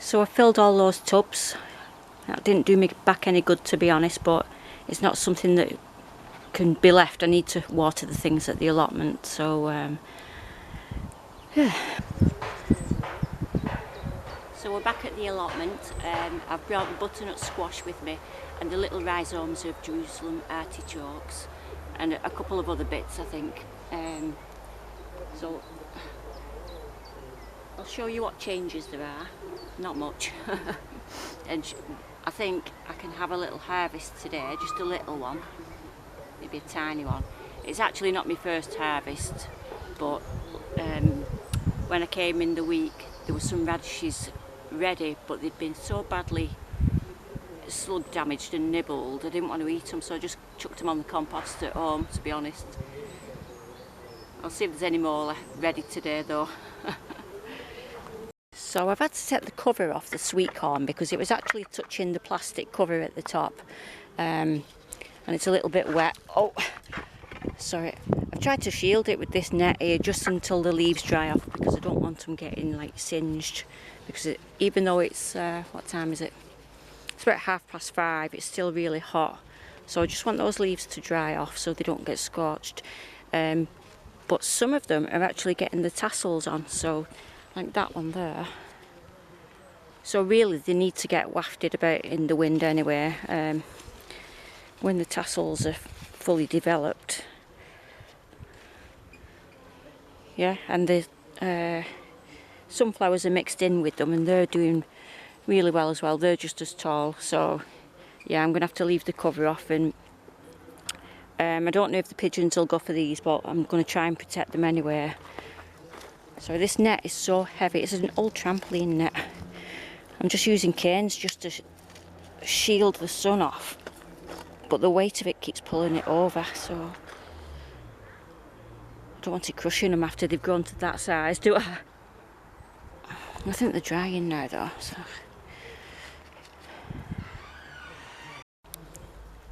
So I filled all those tubs. That didn't do me back any good, to be honest, but it's not something that can be left. I need to water the things at the allotment, so yeah. So we're back at the allotment. I've brought the butternut squash with me and the little rhizomes of Jerusalem artichokes and a couple of other bits, I think. So I'll show you what changes there are. Not much. And I think I can have a little harvest today, just a little one, maybe a tiny one. It's actually not my first harvest, but when I came in the week there were some radishes ready, but they'd been so badly slug damaged and nibbled I didn't want to eat them, so I just chucked them on the compost at home, to be honest. I'll see if there's any more ready today though. So I've had to take the cover off the sweet corn because it was actually touching the plastic cover at the top, and it's a little bit wet. Oh, sorry. I've tried to shield it with this net here just until the leaves dry off, because I don't want them getting like singed, because even though it's what time is it? It's about 5:30. It's still really hot, so I just want those leaves to dry off so they don't get scorched. But some of them are actually getting the tassels on, so like that one there. So really they need to get wafted about in the wind anyway, when the tassels are fully developed. Yeah, and the sunflowers are mixed in with them and they're doing really well as well. They're just as tall, so yeah, I'm gonna have to leave the cover off. And I don't know if the pigeons will go for these, but I'm gonna try and protect them anyway. So this net is so heavy. It's an old trampoline net. I'm just using canes just to shield the sun off, but the weight of it keeps pulling it over, so I don't want it crushing them after they've grown to that size, do I? I think they're drying now though, so.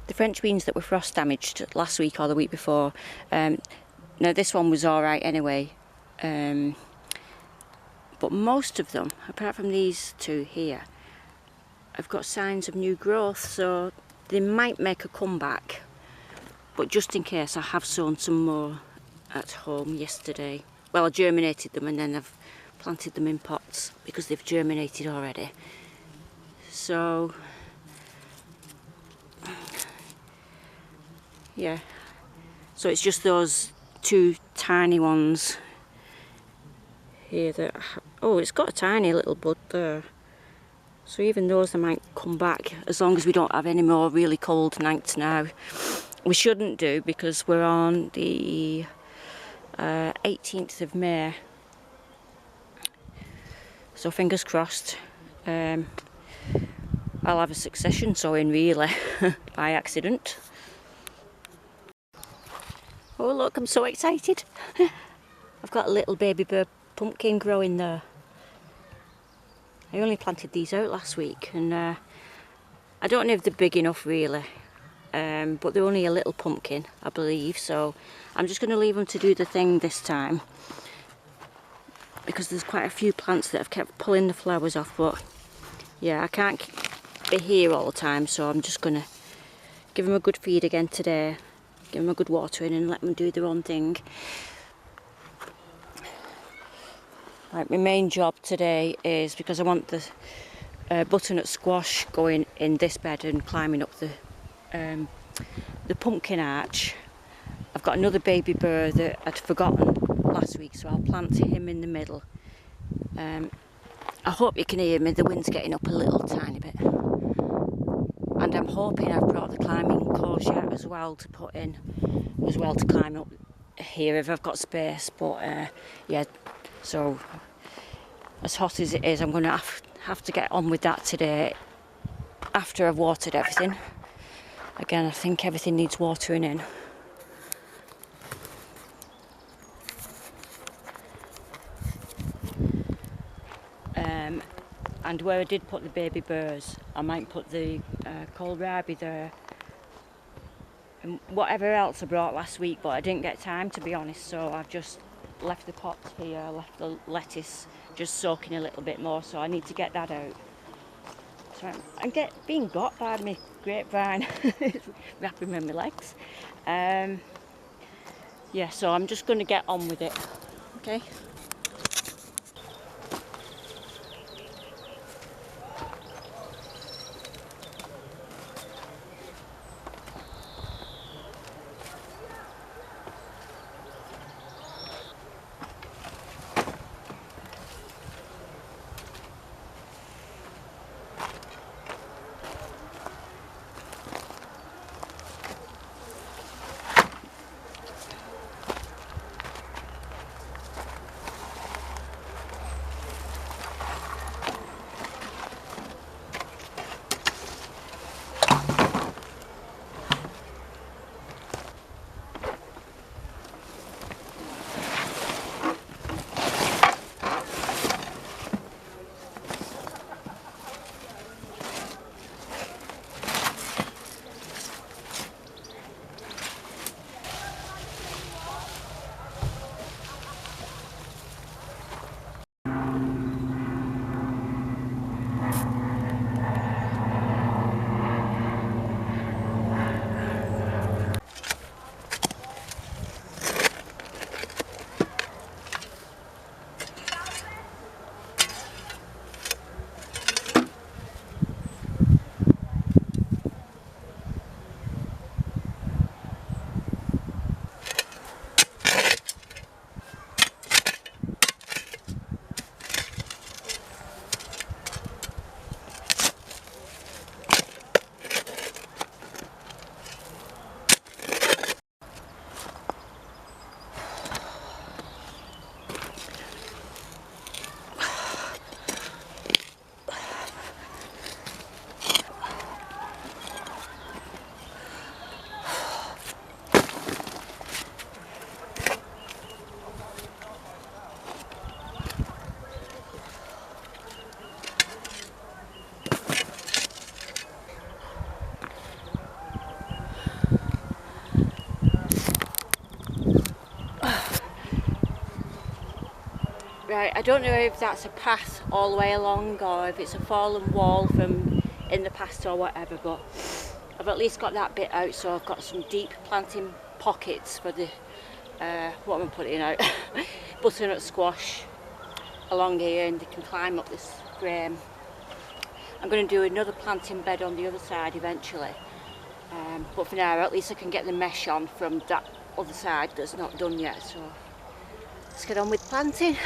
The French beans that were frost damaged last week or the week before, now this one was alright anyway, but most of them, apart from these two here, have got signs of new growth, so they might make a comeback. But just in case, I have sown some more at home yesterday. Well, I germinated them and then I've planted them in pots because they've germinated already. So yeah, so it's just those two tiny ones here that, oh, it's got a tiny little bud there, so even those they might come back, as long as we don't have any more really cold nights now. We shouldn't do, because we're on the 18th of May, so fingers crossed. I'll have a succession sowing really by accident. Oh look, I'm so excited. I've got a little baby bird pumpkin growing there. I only planted these out last week, and I don't know if they're big enough really, but they're only a little pumpkin, I believe, so I'm just going to leave them to do the thing this time, because there's quite a few plants that have kept pulling the flowers off. But yeah, I can't be here all the time, so I'm just going to give them a good feed again today, give them a good watering and let them do their own thing. Right, my main job today is, because I want the butternut squash going in this bed and climbing up the pumpkin arch. I've got another baby burr that I'd forgotten last week, so I'll plant him in the middle. I hope you can hear me, the wind's getting up a little tiny bit. And I'm hoping I've brought the climbing courgette as well to put in, as well to climb up here if I've got space. But yeah, so as hot as it is, I'm going to have to get on with that today after I've watered everything. Again, I think everything needs watering in. And where I did put the baby burrs, I might put the kohlrabi there and whatever else I brought last week, but I didn't get time, to be honest, so I've just left the pots here, left the lettuce just soaking a little bit more, so I need to get that out. So I'm being got by my grapevine, wrapping around my legs. Yeah, so I'm just going to get on with it. Okay. Right, I don't know if that's a path all the way along or if it's a fallen wall from in the past or whatever, but I've at least got that bit out, so I've got some deep planting pockets for the, what am I putting out? Butternut squash along here, and they can climb up this frame. I'm going to do another planting bed on the other side eventually, but for now at least I can get the mesh on from that other side that's not done yet, so let's get on with planting.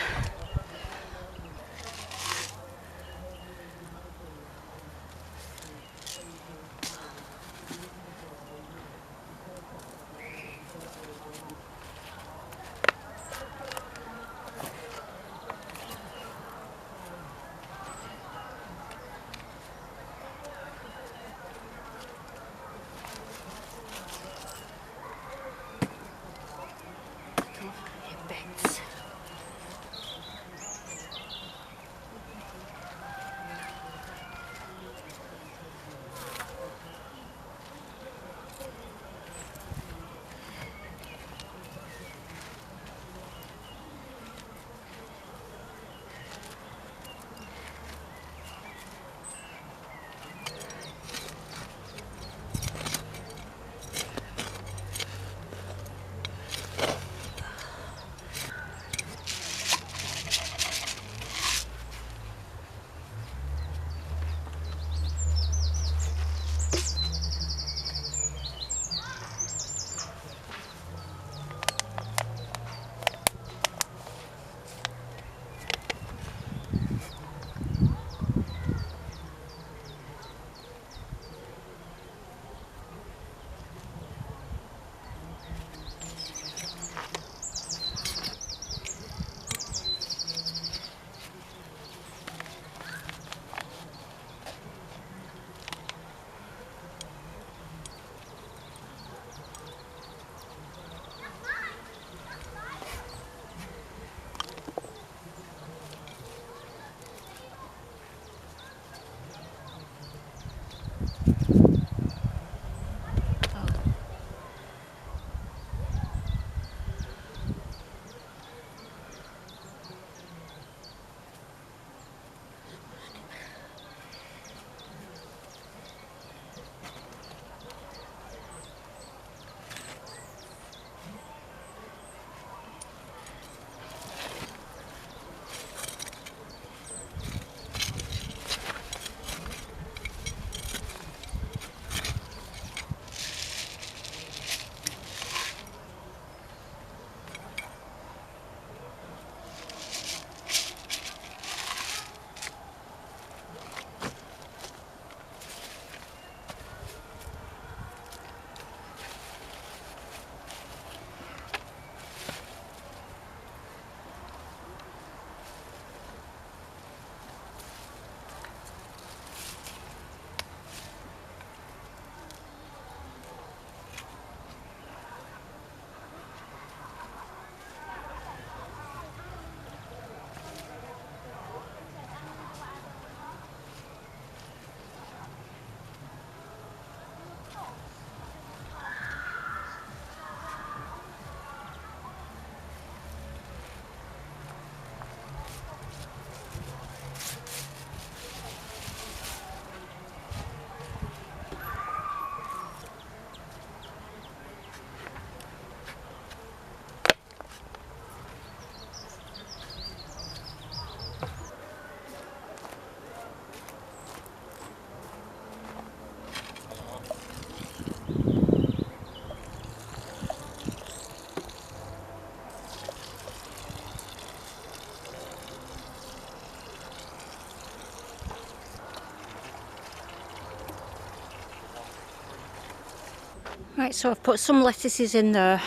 Right, so I've put some lettuces in there,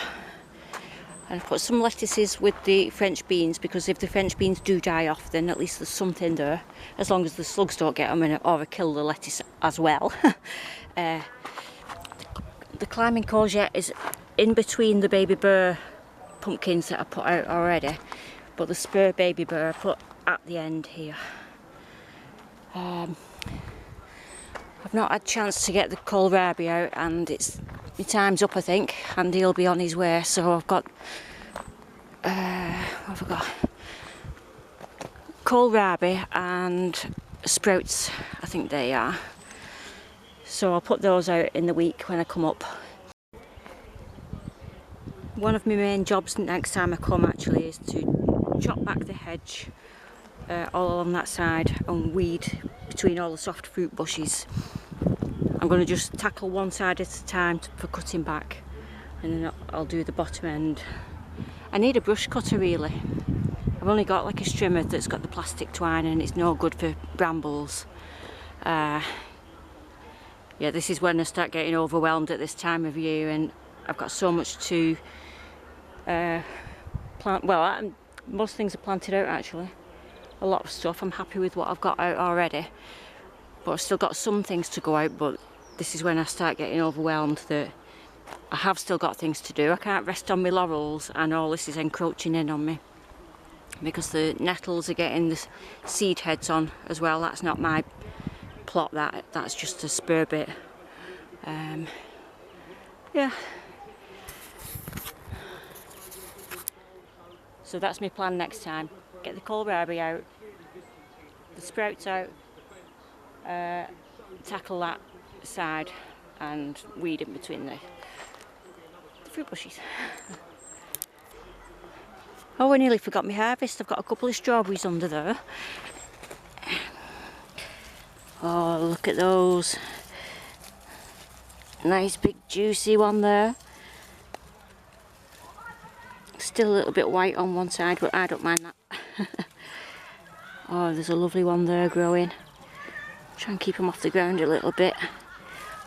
and I've put some lettuces with the French beans, because if the French beans do die off, then at least there's something there, as long as the slugs don't get them or kill the lettuce as well. The climbing courgette is in between the baby burr pumpkins that I put out already, but the spur baby burr I put at the end here. I've not had a chance to get the kohlrabi out, and my time's up, I think. Andy will be on his way, so I've got what have I got? Kohlrabi and sprouts, I think they are. So I'll put those out in the week when I come up. One of my main jobs next time I come actually is to chop back the hedge all along that side and weed between all the soft fruit bushes. I'm going to just tackle one side at a time for cutting back, and then I'll do the bottom end. I need a brush cutter really. I've only got like a strimmer that's got the plastic twine, and it's no good for brambles. Yeah, this is when I start getting overwhelmed at this time of year, and I've got so much to plant. Well, most things are planted out actually. A lot of stuff. I'm happy with what I've got out already, but I've still got some things to go out. But this is when I start getting overwhelmed that I have still got things to do. I can't rest on my laurels, and all this is encroaching in on me because the nettles are getting the seed heads on as well. That's not my plot, that's just a spur bit. Yeah. So that's my plan next time. Get the kohlrabi out, the sprouts out, tackle that side and weed in between the fruit bushes. Oh, I nearly forgot my harvest. I've got a couple of strawberries under there. Oh, look at those. Nice big juicy one there. Still a little bit white on one side, but I don't mind that. Oh, there's a lovely one there growing. Try and keep them off the ground a little bit.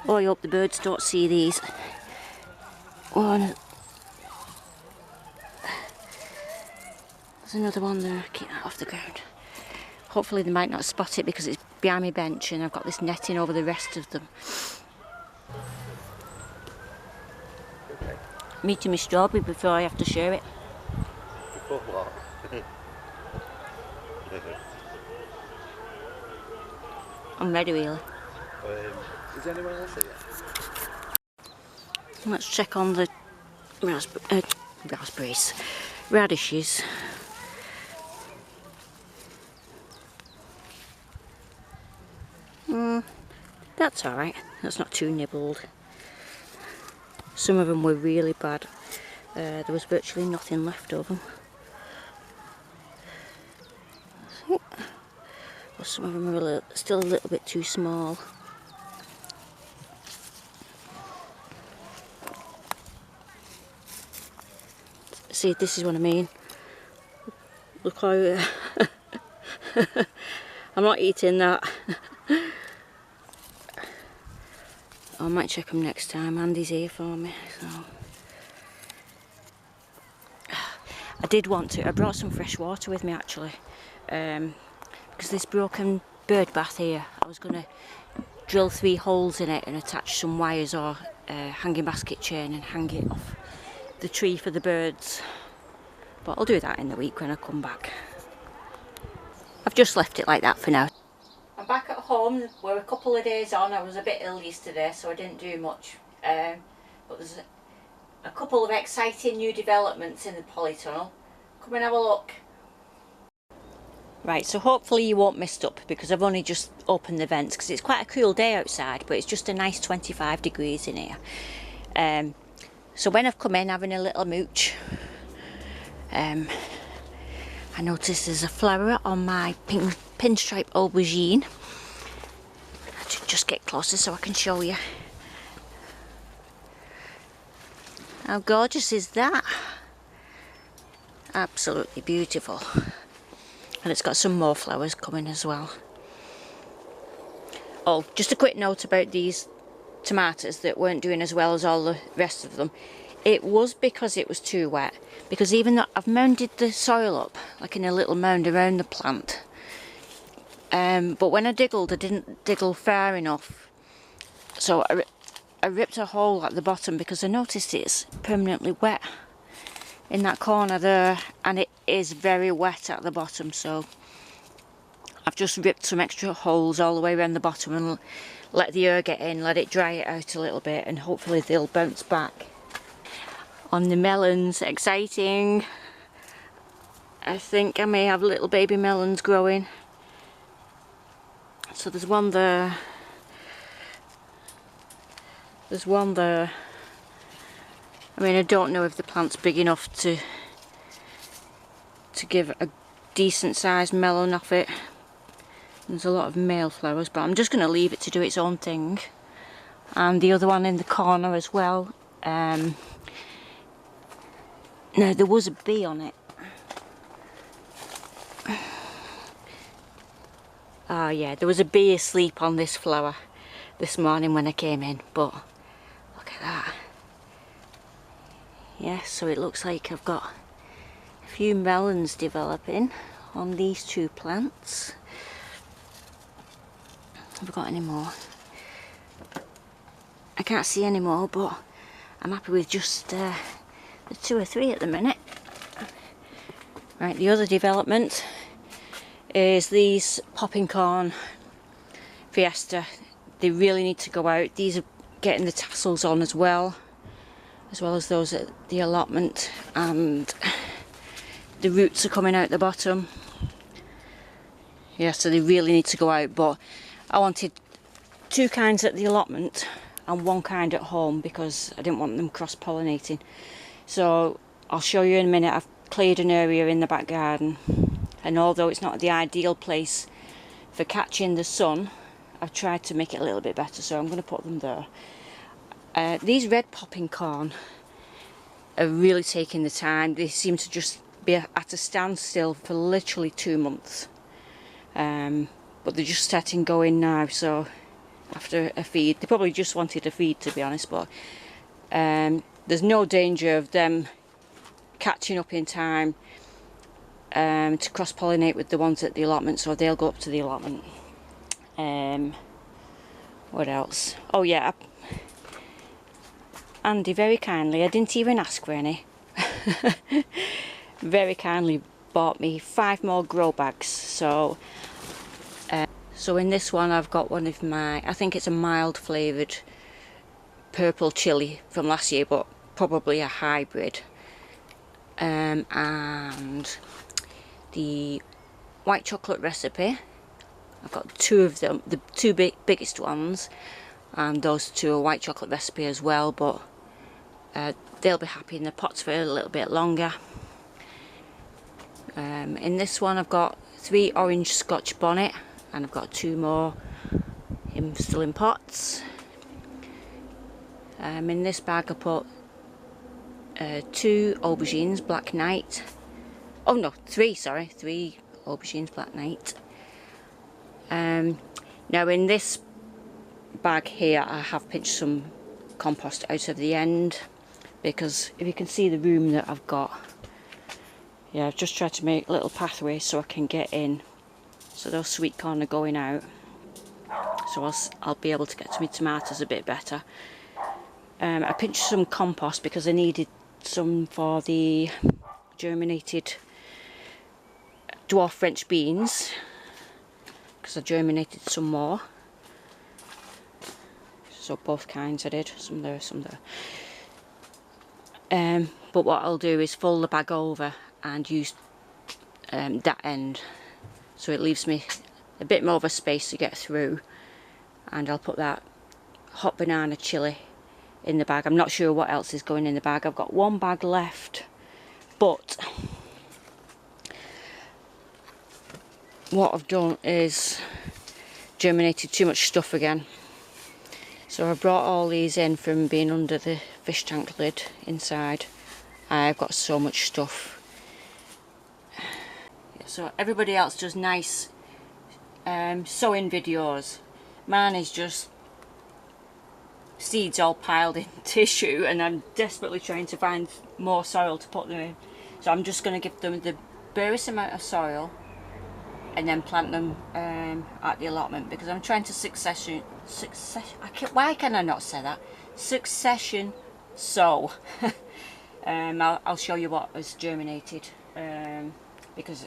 Oh, I hope the birds don't see these. Oh, there's another one there. Keep that off the ground. Hopefully they might not spot it because it's behind my bench and I've got this netting over the rest of them. Meeting my strawberry before I have to share it. Before what? I'm ready really. Is anyone else here? Let's check on the raspberries, radishes. That's alright, that's not too nibbled. Some of them were really bad. There was virtually nothing left of them. Well, some of them are still a little bit too small. See, this is what I mean. Look how I'm not eating that. I might check them next time. Andy's here for me, so I did want to. I brought some fresh water with me actually, because this broken bird bath here, I was going to drill 3 holes in it and attach some wires or hanging basket chain and hang it off the tree for the birds. But I'll do that in the week when I come back. I've just left it like that for now. I'm back at home. We're a couple of days on. I was a bit ill yesterday, so I didn't do much. But there's a couple of exciting new developments in the polytunnel. Come and have a look. Right, so hopefully you won't mist up because I've only just opened the vents because it's quite a cool day outside, but it's just a nice 25 degrees in here. So when I've come in having a little mooch, I noticed there's a flower on my pinstripe aubergine. I should just get closer so I can show you. How gorgeous is that? Absolutely beautiful. And it's got some more flowers coming as well. Oh, just a quick note about these tomatoes that weren't doing as well as all the rest of them, it was because it was too wet. Because even though I've mounded the soil up, like in a little mound around the plant, but when I diggled, I didn't diggle far enough. So I ripped a hole at the bottom because I noticed it's permanently wet in that corner there, and it is very wet at the bottom. So I've just ripped some extra holes all the way around the bottom and let the air get in, let it dry it out a little bit, and hopefully they'll bounce back. On the melons, exciting. I think I may have little baby melons growing. So there's one there. There's one there. I mean, I don't know if the plant's big enough to give a decent sized melon off it. There's a lot of male flowers, but I'm just going to leave it to do its own thing. And the other one in the corner as well. No, there was a bee on it. Oh yeah, there was a bee asleep on this flower this morning when I came in, but look at that. Yeah, so it looks like I've got a few melons developing on these two plants. Have I got any more? I can't see any more, but I'm happy with just the 2 or 3 at the minute. Right, the other development is these popping corn Fiesta. They really need to go out. These are getting the tassels on as well as those at the allotment, and the roots are coming out the bottom. Yeah, so they really need to go out, but I wanted 2 kinds at the allotment and 1 kind at home because I didn't want them cross-pollinating. So I'll show you in a minute. I've cleared an area in the back garden, and although it's not the ideal place for catching the sun, I've tried to make it a little bit better, so I'm going to put them there. These red popping corn are really taking the time. They seem to just be at a standstill for literally 2 months. But they're just starting going now, so after a feed. They probably just wanted a feed, to be honest, but there's no danger of them catching up in time to cross-pollinate with the ones at the allotment, so they'll go up to the allotment. What else? Oh yeah, Andy very kindly, I didn't even ask for any, very kindly bought me 5 more grow bags. So in this one I've got one of my, I think it's a mild flavoured purple chilli from last year, but probably a hybrid, and the white chocolate recipe. I've got 2 of them, the 2 biggest ones, and those 2 are white chocolate recipe as well, but they'll be happy in the pots for a little bit longer. In this one I've got 3 orange Scotch bonnet, and I've got 2 more still in pots. In this bag I put 2 aubergines Black Knight. Oh no, 3, sorry, 3 aubergines Black Knight. Now in this bag here I have pinched some compost out of the end, because if you can see the room that I've got, yeah, I've just tried to make little pathways so I can get in, so those sweet corn are going out, so I'll be able to get to my tomatoes a bit better. I pinched some compost because I needed some for the germinated dwarf French beans, because I germinated some more, so both kinds I did, some there, some there. But what I'll do is fold the bag over and use that end, so it leaves me a bit more of a space to get through, and I'll put that hot banana chilli in the bag. I'm not sure what else is going in the bag. I've got 1 bag left, but what I've done is germinated too much stuff again. So I brought all these in from being under the fish tank lid inside. I've got so much stuff. So everybody else does nice sewing videos. Mine is just seeds all piled in tissue, and I'm desperately trying to find more soil to put them in. So I'm just going to give them the barest amount of soil and then plant them at the allotment, because I'm trying to why can I not say that? Succession sow. I'll show you what has germinated, because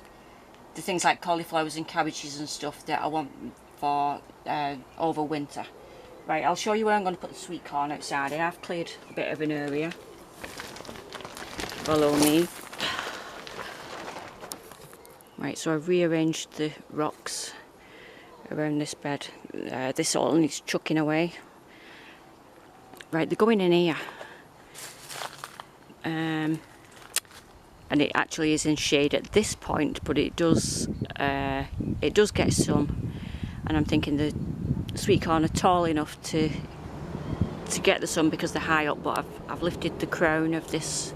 the things like cauliflowers and cabbages and stuff that I want for over winter. Right, I'll show you where I'm going to put the sweet corn outside. I have cleared a bit of an area. Follow me. Right, so I've rearranged the rocks around this bed. This all needs chucking away. Right, they're going in here. And it actually is in shade at this point, but it does get sun. And I'm thinking the sweet corn are tall enough to get the sun because they're high up, but I've lifted the crown of this.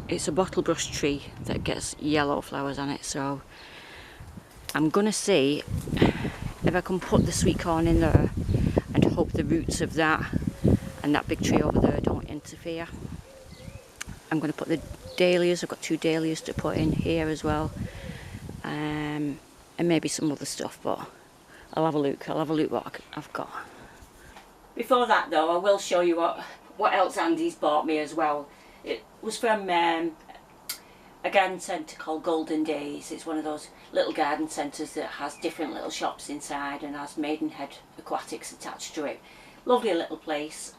It's a bottle brush tree that gets yellow flowers on it, so I'm gonna see if I can put the sweet corn in there and hope the roots of that and that big tree over there don't interfere. I'm gonna put the dahlias. I've got 2 dahlias to put in here as well, and maybe some other stuff, but I'll have a look what I've got. Before that though, I will show you what else Andy's bought me as well. It was from a garden centre called Golden Days. It's one of those little garden centres that has different little shops inside and has Maidenhead Aquatics attached to it. Lovely little place.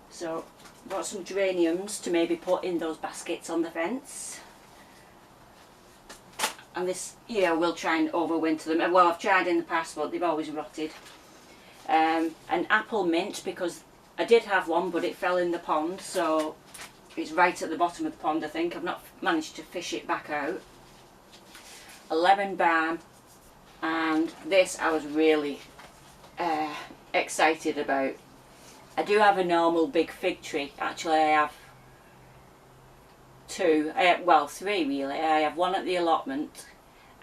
So bought some geraniums to maybe put in those baskets on the fence. And this year we'll try and overwinter them. Well, I've tried in the past, but they've always rotted. An apple mint, because I did have one, but it fell in the pond, so it's right at the bottom of the pond, I think. I've not managed to fish it back out. A lemon balm, and this I was really excited about. I do have a normal big fig tree. Actually, I have 2, well 3 really. I have one at the allotment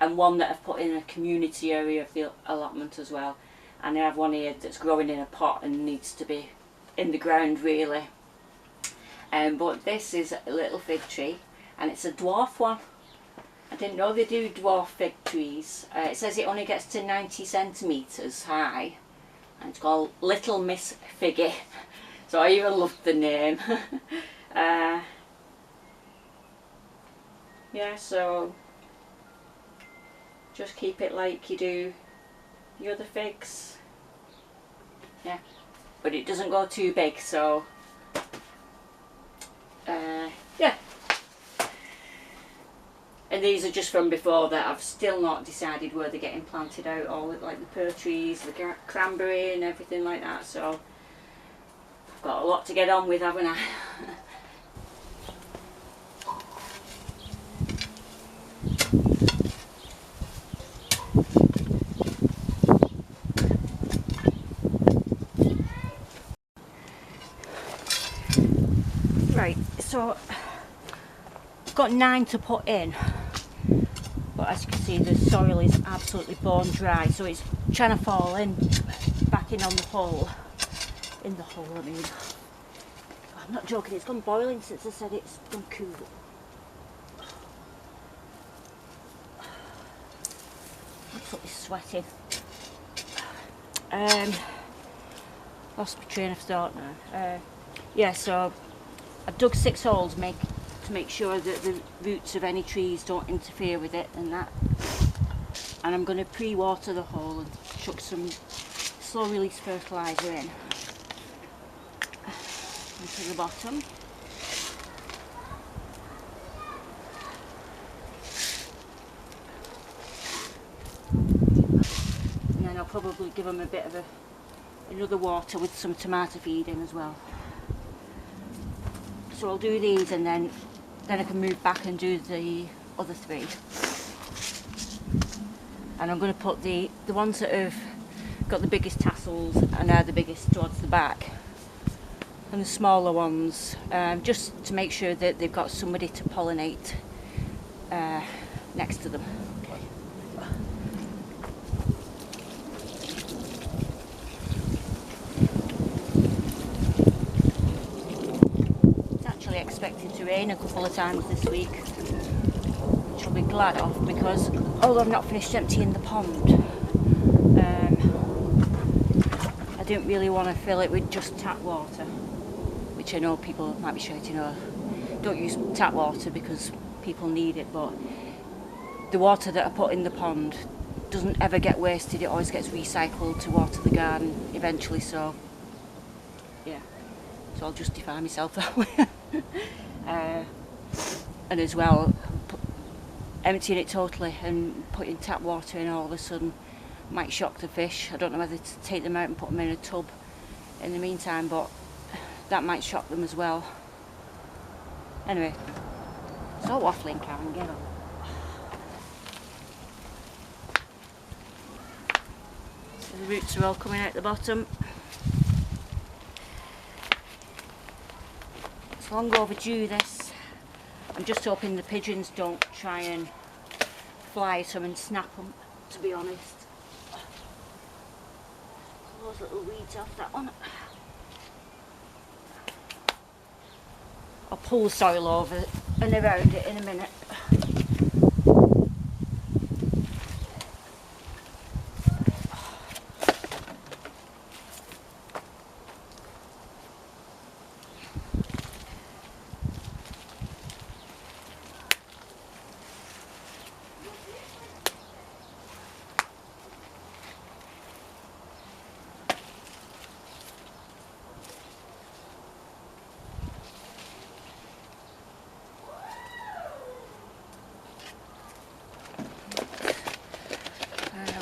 and one that I've put in a community area of the allotment as well. And I have one here that's growing in a pot and needs to be in the ground really. But this is a little fig tree, and it's a dwarf one. I didn't know they do dwarf fig trees. It says it only gets to 90 centimetres high, and it's called Little Miss Figgy. So I even loved the name. Yeah, so just keep it like you do the other figs. Yeah, but it doesn't go too big, so yeah. And these are just from before that. I've still not decided where they're getting planted out, all like the pear trees, the cranberry and everything like that, so I've got a lot to get on with, haven't I? Right, so I've got 9 to put in, but as you can see the soil is absolutely bone dry, so it's trying to fall in, back in on the hole. In the hole, I mean. I'm not joking, it's gone boiling since I said it's gone cool. Absolutely sweating. Lost my train of thought now. Yeah, so I've dug 6 holes to make sure that the roots of any trees don't interfere with it and that. And I'm going to pre-water the hole and chuck some slow release fertiliser in into the bottom. And then I'll probably give them a bit of another water with some tomato feed in as well. So I'll do these, and then I can move back and do the other 3. And I'm going to put the ones that have got the biggest tassels and are the biggest towards the back, and the smaller ones, just to make sure that they've got somebody to pollinate next to them. rain a couple of times this week, which I'll be glad of, because although I've not finished emptying the pond, I didn't really want to fill it with just tap water, which I know people might be shouting, don't use tap water because people need it, but the water that I put in the pond doesn't ever get wasted. It always gets recycled to water the garden eventually, so yeah, so I'll justify myself that way. And as well, emptying it totally and putting tap water in all of a sudden might shock the fish. I don't know whether to take them out and put them in a tub in the meantime, but that might shock them as well. Anyway, stop waffling, Karen, get on. So the roots are all coming out the bottom. It's long overdue, this. I'm just hoping the pigeons don't try and fly some and snap them, to be honest. Those little weeds off that one. I'll pull the soil over and around it in a minute.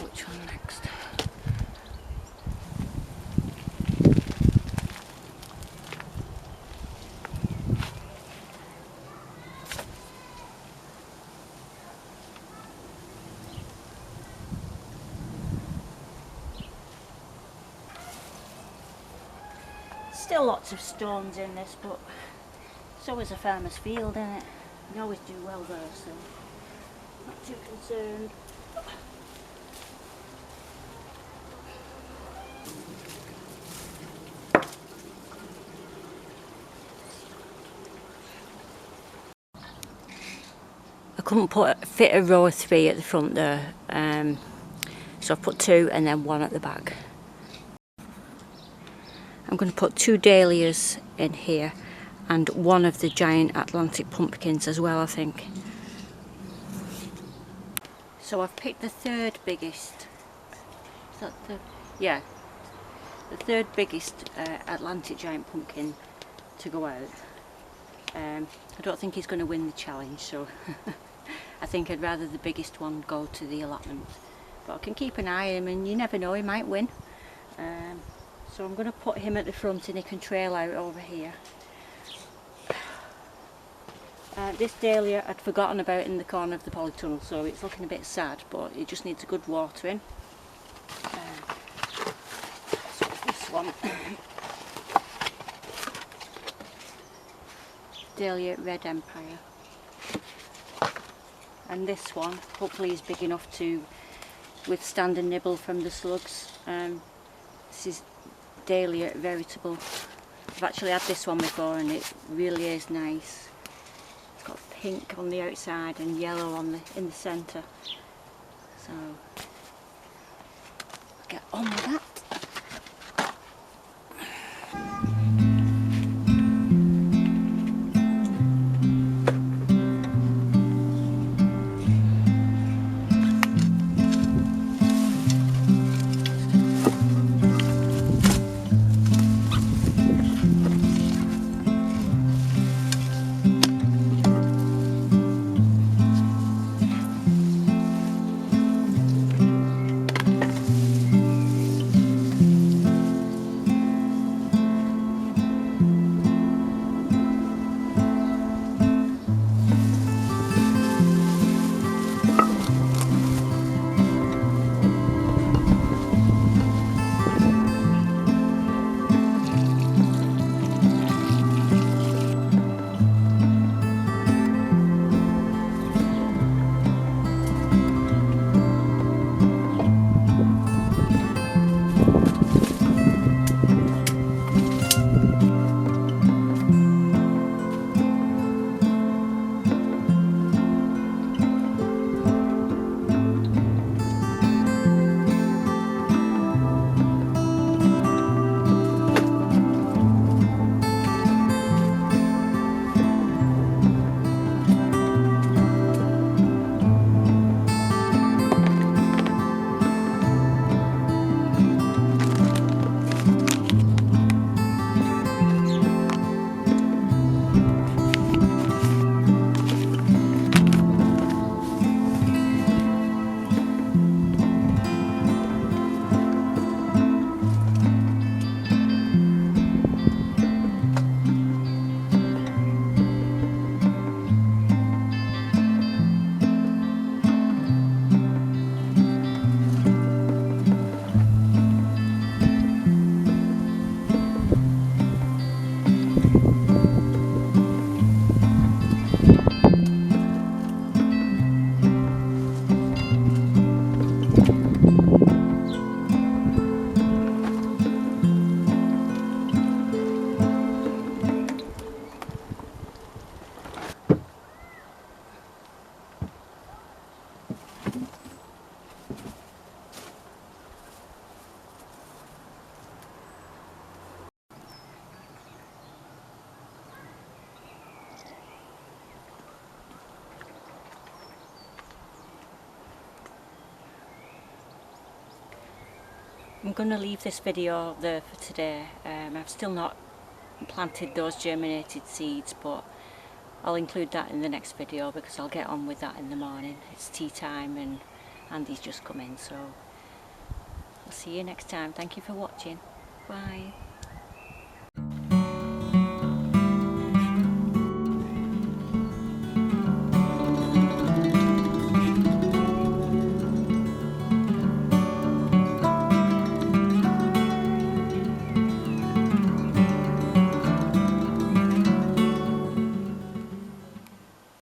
Which one next? Still lots of stones in this, but it's always a farmer's field, isn't it? You always do well there, so not too concerned. I couldn't fit a row of 3 at the front there, so I've put 2 and then 1 at the back. I'm going to put 2 dahlias in here and 1 of the giant Atlantic pumpkins as well, I think. So I've picked the 3rd biggest, is that the, yeah, the 3rd biggest Atlantic giant pumpkin to go out. I don't think he's going to win the challenge, so I think I'd rather the biggest one go to the allotment. But I can keep an eye on him, and you never know, he might win. So I'm going to put him at the front and he can trail out over here. This dahlia I'd forgotten about in the corner of the polytunnel, so it's looking a bit sad, but it just needs a good watering. So this one. Dahlia Red Empire. And this one, hopefully is big enough to withstand a nibble from the slugs. This is Dahlia Veritable. I've actually had this one before and it really is nice. It's got pink on the outside and yellow on in the centre. So I'll get on with that. I'm going to leave this video there for today. I've still not planted those germinated seeds, but I'll include that in the next video because I'll get on with that in the morning. It's tea time and Andy's just come in, so I'll see you next time. Thank you for watching. Bye.